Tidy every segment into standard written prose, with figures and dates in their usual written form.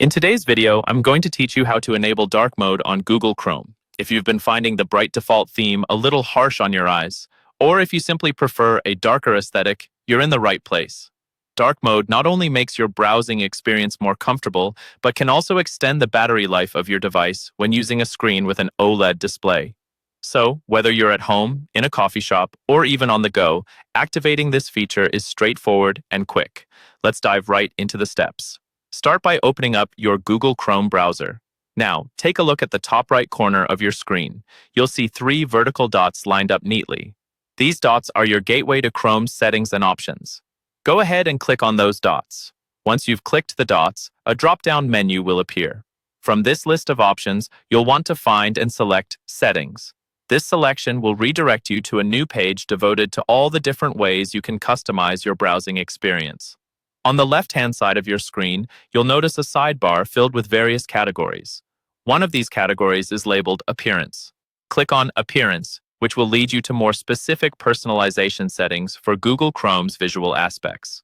In today's video, I'm going to teach you how to enable dark mode on Google Chrome. If you've been finding the bright default theme a little harsh on your eyes, or if you simply prefer a darker aesthetic, you're in the right place. Dark mode not only makes your browsing experience more comfortable, but can also extend the battery life of your device when using a screen with an OLED display. So, whether you're at home, in a coffee shop, or even on the go, activating this feature is straightforward and quick. Let's dive right into the steps. Start by opening up your Google Chrome browser. Now, take a look at the top right corner of your screen. You'll see three vertical dots lined up neatly. These dots are your gateway to Chrome's settings and options. Go ahead and click on those dots. Once you've clicked the dots, a drop-down menu will appear. From this list of options, you'll want to find and select Settings. This selection will redirect you to a new page devoted to all the different ways you can customize your browsing experience. On the left-hand side of your screen, you'll notice a sidebar filled with various categories. One of these categories is labeled Appearance. Click on Appearance, which will lead you to more specific personalization settings for Google Chrome's visual aspects.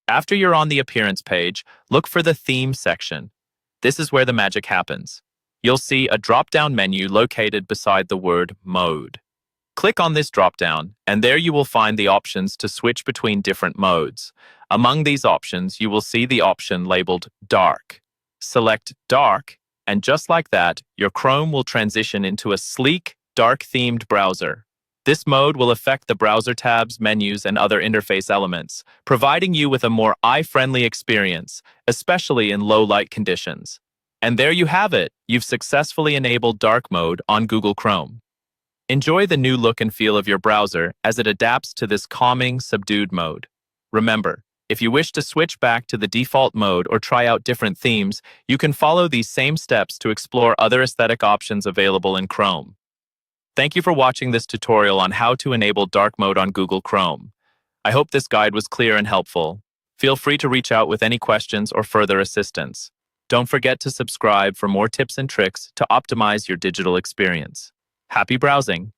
After you're on the Appearance page, look for the Theme section. This is where the magic happens. You'll see a drop-down menu located beside the word Mode. Click on this drop-down, and there you will find the options to switch between different modes. Among these options, you will see the option labeled Dark. Select Dark, and just like that, your Chrome will transition into a sleek, dark-themed browser. This mode will affect the browser tabs, menus, and other interface elements, providing you with a more eye-friendly experience, especially in low-light conditions. And there you have it. You've successfully enabled dark mode on Google Chrome. Enjoy the new look and feel of your browser as it adapts to this calming, subdued mode. Remember, if you wish to switch back to the default mode or try out different themes, you can follow these same steps to explore other aesthetic options available in Chrome. Thank you for watching this tutorial on how to enable dark mode on Google Chrome. I hope this guide was clear and helpful. Feel free to reach out with any questions or further assistance. Don't forget to subscribe for more tips and tricks to optimize your digital experience. Happy browsing!